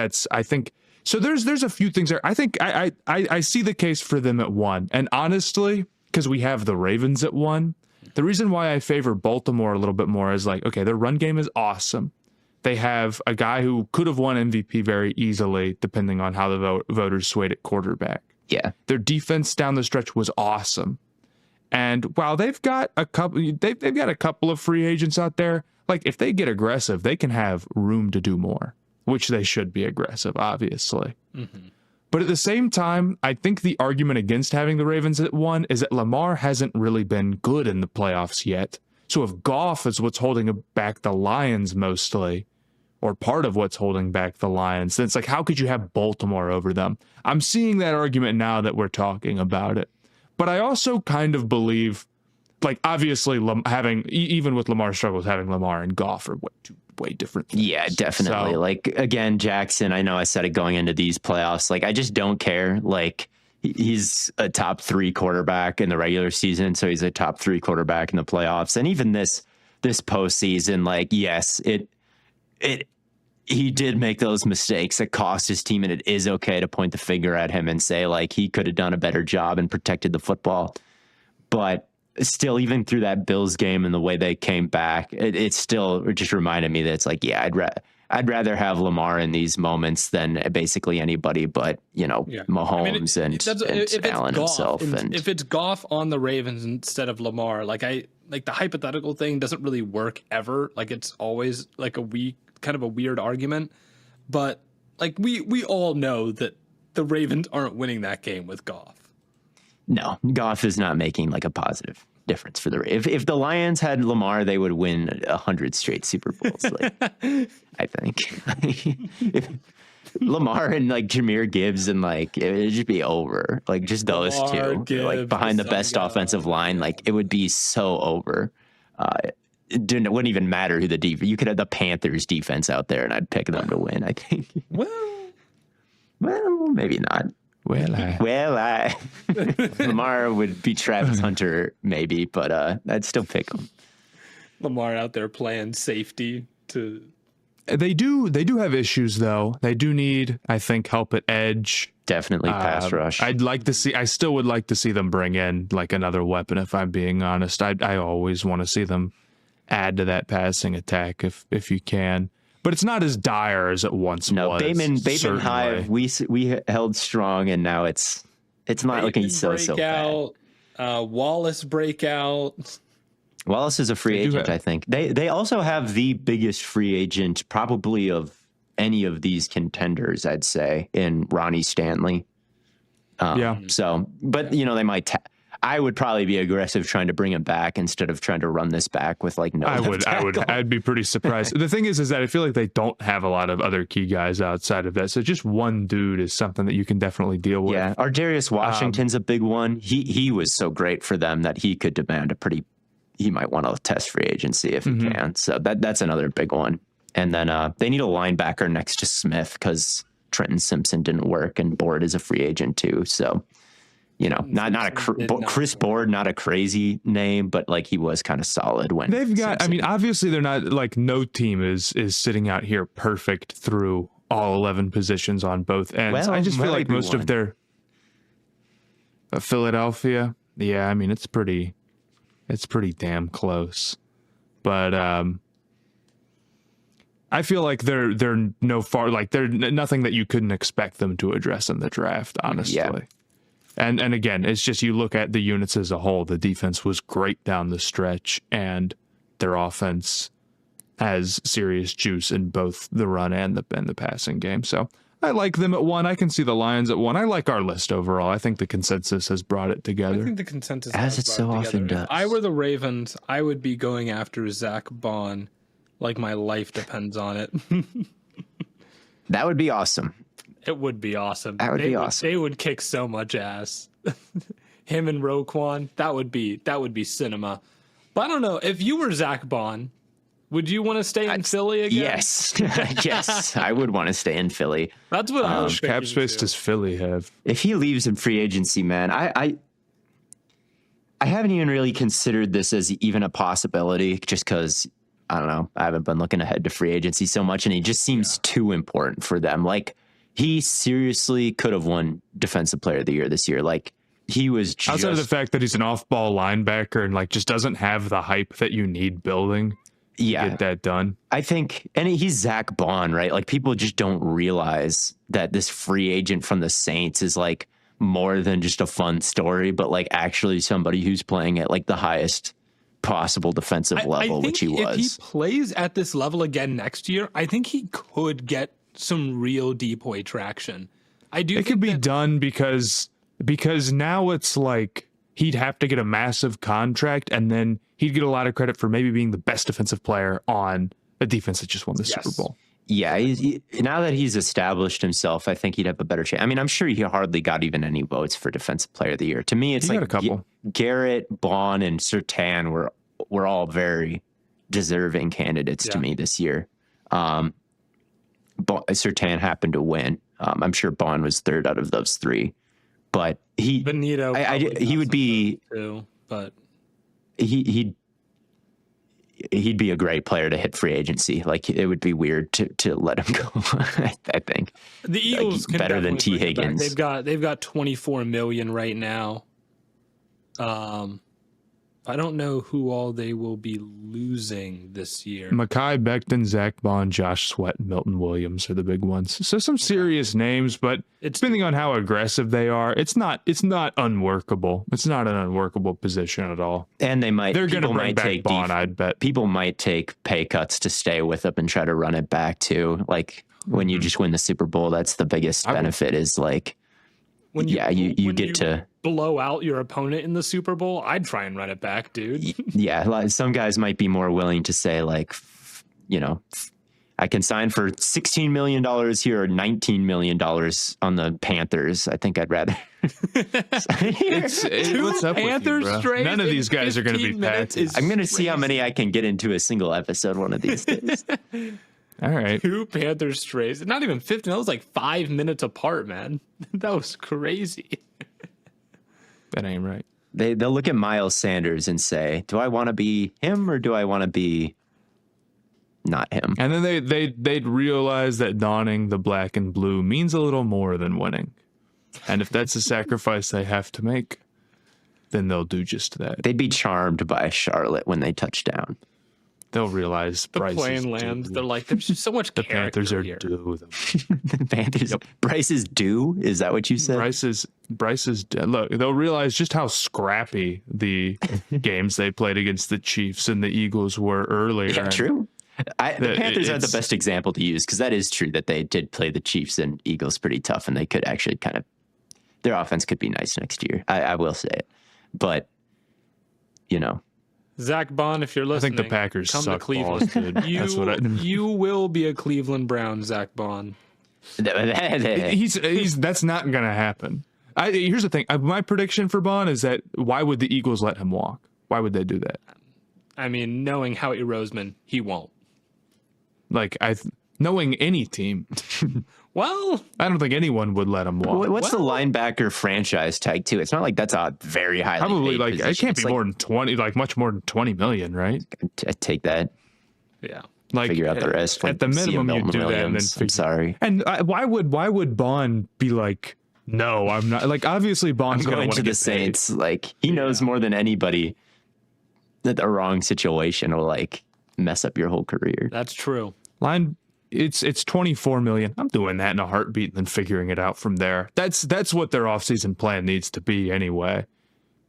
so there's a few things there. I think I see the case for them at 1. And honestly, because we have the Ravens at 1, the reason why I favor Baltimore a little bit more is like, okay, their run game is awesome. They have a guy who could have won MVP very easily, depending on how the voters swayed at quarterback. Yeah. Their defense down the stretch was awesome. And while they've got a couple of free agents out there, like if they get aggressive, they can have room to do more, which they should be aggressive, obviously. Mm-hmm. But at the same time, I think the argument against having the Ravens at 1 is that Lamar hasn't really been good in the playoffs yet. So if Goff is what's holding back the Lions mostly, or part of what's holding back the Lions, then it's like, how could you have Baltimore over them? I'm seeing that argument now that we're talking about it. But I also kind of believe, like, obviously, even with Lamar's struggles, having Lamar and Goff are way different things. Yeah, definitely. So, like, again, Jackson, I know I said it going into these playoffs. Like, I just don't care. Like, he's a top 3 quarterback in the regular season, so he's a top 3 quarterback in the playoffs. And even this postseason, like, yes, he did make those mistakes that cost his team, and it is okay to point the finger at him and say, like, he could have done a better job and protected the football. But still, even through that Bills game and the way they came back, it still just reminded me that it's like, yeah, I'd rather have Lamar in these moments than basically anybody but, Mahomes and Allen himself. And if it's Goff on the Ravens instead of Lamar, the hypothetical thing doesn't really work ever. Like, it's always like kind of a weird argument. But like we all know that the Ravens aren't winning that game with Goff. No, Goff is not making like a positive difference for the if the Lions had Lamar, they would win 100 straight Super Bowls. Like, I think if Lamar and like Jahmyr Gibbs and like it would just be over. Like just those Lamar, two, Gibbs, like behind the some best guy. offensive line, like it would be so over. It wouldn't even matter who the defense. You could have the Panthers defense out there, and I'd pick them to win. I think. Well, Maybe not. Well, Lamar would be Travis Hunter, maybe, but I'd still pick him. Lamar out there playing safety to. They do have issues though. They do need, I think, help at edge. Definitely pass rush. I still would like to see them bring in like another weapon. If I'm being honest, I always want to see them add to that passing attack if you can. But it's not as dire as it once was. Bateman Hive, we held strong, and now it's not looking so bad. Wallace breakout. Wallace is a free agent, I think. They also have the biggest free agent probably of any of these contenders, I'd say, in Ronnie Stanley. So, but they might. I would probably be aggressive trying to bring him back instead of trying to run this back with like no. I'd be pretty surprised. The thing is that I feel like they don't have a lot of other key guys outside of that. So just one dude is something that you can definitely deal with. Yeah, Darius Washington's a big one. He was so great for them that he could demand he might want to test free agency if he can. So that's another big one. And then they need a linebacker next to Smith because Trenton Simpson didn't work and Board is a free agent too. So. Chris Board, not a crazy name, but like he was kind of solid when they've got. I mean, obviously they're not like no team is sitting out here perfect through all 11 positions on both ends. Well, I just feel like most of their Philadelphia. Yeah, I mean it's pretty damn close, but I feel like they're they're nothing that you couldn't expect them to address in the draft. Honestly. Yeah. And again, it's just you look at the units as a whole. The defense was great down the stretch, and their offense has serious juice in both the run and the passing game. So I like them at 1. I can see the Lions at 1. I like our list overall. I think the consensus has brought it together. I think the consensus as it so often does. If I were the Ravens, I would be going after Zach Bond like my life depends on it. That would be awesome. It would be awesome. That would be awesome. They would kick so much ass. Him and Roquan, that would be cinema. But I don't know. If you were Zach Bond, would you want to stay in Philly again? Yes. Yes, I would want to stay in Philly. That's what I was thinking. Cap space does Philly have? If he leaves in free agency, man, I haven't even really considered this as even a possibility just because, I don't know, I haven't been looking ahead to free agency so much, and he just seems too important for them. Like, he seriously could have won Defensive Player of the Year this year. Like, he was just... Outside of the fact that he's an off-ball linebacker and, like, just doesn't have the hype that you need building to get that done. I think... And he's Zach Bond, right? Like, people just don't realize that this free agent from the Saints is, like, more than just a fun story, but, like, actually somebody who's playing at, like, the highest possible defensive level, which he was. If he plays at this level again next year, I think he could get some real depoy traction. I do. It could be done because now it's like he'd have to get a massive contract, and then he'd get a lot of credit for maybe being the best defensive player on a defense that just won the Super Bowl. Yeah, now that he's established himself, I think he'd have a better chance. I mean, I'm sure he hardly got even any votes for Defensive Player of the Year. To me, it's like a couple. Garrett, Bond, and Surtain were all very deserving candidates to me this year. Surtain happened to win. I'm sure Bond was third out of those 3, but Benito. He would be too, but he'd be a great player to hit free agency. Like, it would be weird to let him go. I think the Eagles can better than T. Higgins. They've got $24 million right now. I don't know who all they will be losing this year. Mekhi Becton, Zach Bond, Josh Sweat, and Milton Williams are the big ones. So some serious names, but depending on how aggressive they are, it's not unworkable. It's not an unworkable position at all. And they're going to bring back Bond, I'd bet. People might take pay cuts to stay with them and try to run it back too. Like, when you just win the Super Bowl, that's the biggest benefit is like, you get to blow out your opponent in the Super Bowl, I'd try and run it back, dude. Yeah, like, some guys might be more willing to say, like, I can sign for $16 million here or $19 million on the Panthers. I think I'd rather. What's up Panthers with you, bro? strays None of in these guys are going to be 15 minutes Packers. is I'm going to see how many I can get into a single episode one of these days. All right. 2 Panthers strays. Not even 15. That was like 5 minutes apart, man. That was crazy. That ain't right. They'll look at Miles Sanders and say, do I want to be him or do I want to be not him? And then they'd realize that donning the black and blue means a little more than winning. And if that's a sacrifice they have to make, then they'll do just that. They'd be charmed by Charlotte when they touch down. They'll realize The Bryce is plane lands. due. They're like, there's just so much The character Panthers are here. due. The Panthers. Bryce is due? Is that what you said? Bryce is dead. Look, they'll realize just how scrappy the games they played against the Chiefs and the Eagles were earlier. Yeah, true. The Panthers are the it's- best example to use because that is true that they did play the Chiefs and Eagles pretty tough, and they could actually kind of their offense could be nice next year. I will say it, but Zach Bond, if you're I listening, think the Packers come suck to Cleveland. balls, dude. You, That's what I. you will be a Cleveland Brown, Zach Bond. He's that's not gonna happen. Here's the thing. My prediction for Bond is that why would the Eagles let him walk? Why would they do that? I mean, knowing Howie Roseman, he won't. Like knowing any team, Well, I don't think anyone would let him walk. What's the linebacker franchise tag too? It's not like that's a very highly Probably paid like it position. can't It's be more than 20, like much more than 20 million, right? take that. yeah. Like Figure out the rest. At the minimum, you do that, and then I'm figure. sorry. And why would Bond be like, no, I'm not? Like obviously Bond's I'm going going to the Saints. Like he knows more than anybody that the wrong situation will like mess up your whole career. That's true. Line, it's 24 million. I'm doing that in a heartbeat and then figuring it out from there. That's what their offseason plan needs to be anyway.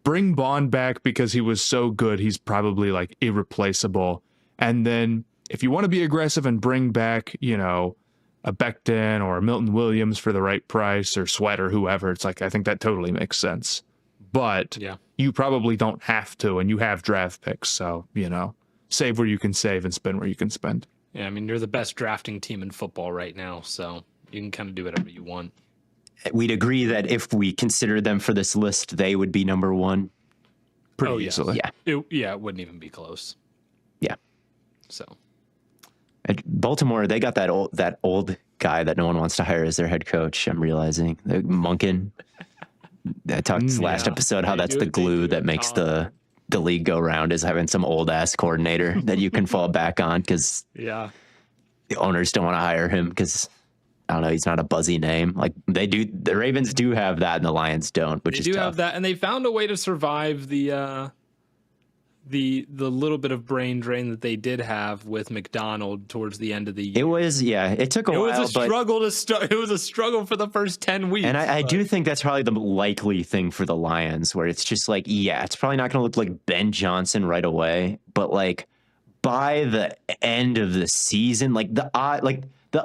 Bring Bond back because he was so good. He's probably like irreplaceable. And then if you want to be aggressive and bring back, a Becton or a Milton Williams for the right price or Sweat or whoever, it's like, I think that totally makes sense. But you probably don't have to, and you have draft picks. So, save where you can save and spend where you can spend. Yeah, I mean, you're the best drafting team in football right now, so you can kind of do whatever you want. We'd agree that if we consider them for this list, they would be number one. Pretty easily. Yeah. It wouldn't even be close. Yeah. So At Baltimore, they got that old guy that no one wants to hire as their head coach. I'm realizing Monken. I talked last episode how that's the glue that makes the league go round is having some old ass coordinator that you can fall back on because yeah, the owners don't want to hire him because I don't know, he's not a buzzy name. Like they do, the Ravens do have that and the Lions don't, which they is do tough. have that, and they found a way to survive the little bit of brain drain that they did have with McDonald towards the end of the year. It was, it took a while. It was a struggle to start. It was a struggle for the first 10 weeks. And I do think that's probably the likely thing for the Lions, where it's just like, it's probably not going to look like Ben Johnson right away, but like by the end of the season, like the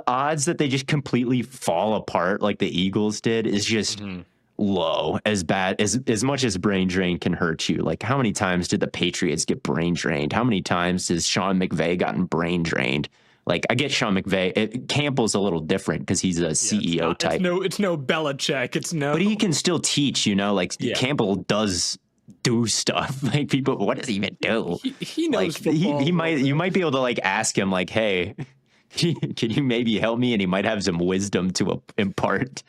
odds that they just completely fall apart like the Eagles did is just low. As bad as much as brain drain can hurt you. Like how many times did the Patriots get brain drained? How many times has Sean McVay gotten brain drained? Like I get Sean McVay. Campbell's a little different because he's a CEO type. It's no Belichick. But he can still teach. Campbell does do stuff. Like people, what does he even do? He knows like football. You might be able to like ask him like, hey. Can you maybe help me? And he might have some wisdom to impart.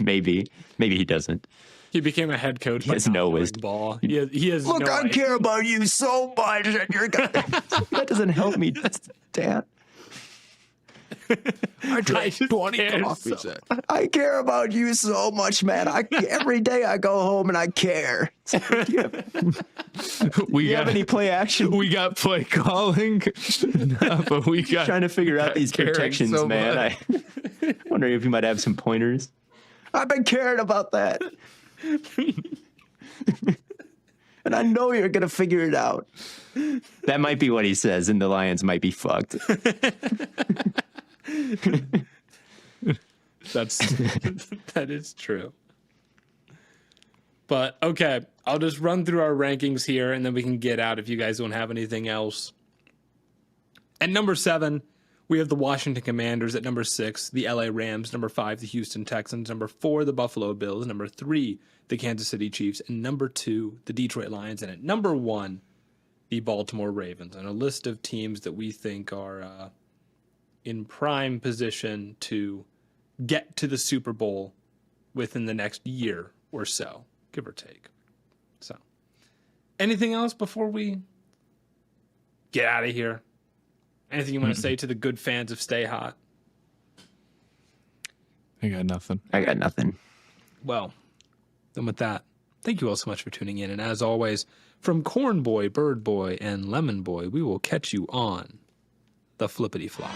maybe he doesn't. He became a head coach. He has no wisdom. Ball. He has Look, no I idea. care about you so much, and you're that doesn't help me, Dad. I drank 20 care coffees. I care about you so much, man. Every day I go home and I care. We You have any play action? We got play calling, no, but we got Trying to figure out these caring protections, so man. much. I wondering if you might have some pointers. I've been caring about that. And I know you're going to figure it out. That might be what he says, and the Lions might be fucked. That is true. But okay, I'll just run through our rankings here and then we can get out if you guys don't have anything else. At number 7, we have the Washington Commanders. At number 6, the LA Rams. Number 5, the Houston Texans. Number 4, the Buffalo Bills. Number 3, the Kansas City Chiefs. And number 2, the Detroit Lions. And at number 1, the Baltimore Ravens. And a list of teams that we think are in prime position to get to the Super Bowl within the next year or so, give or take. So, anything else before we get out of here? Anything you want to say to the good fans of Stay Hot? I got nothing. I got nothing. Well, then with that, thank you all so much for tuning in. And as always, from Corn Boy, Bird Boy, and Lemon Boy, we will catch you on the Flippity Flop.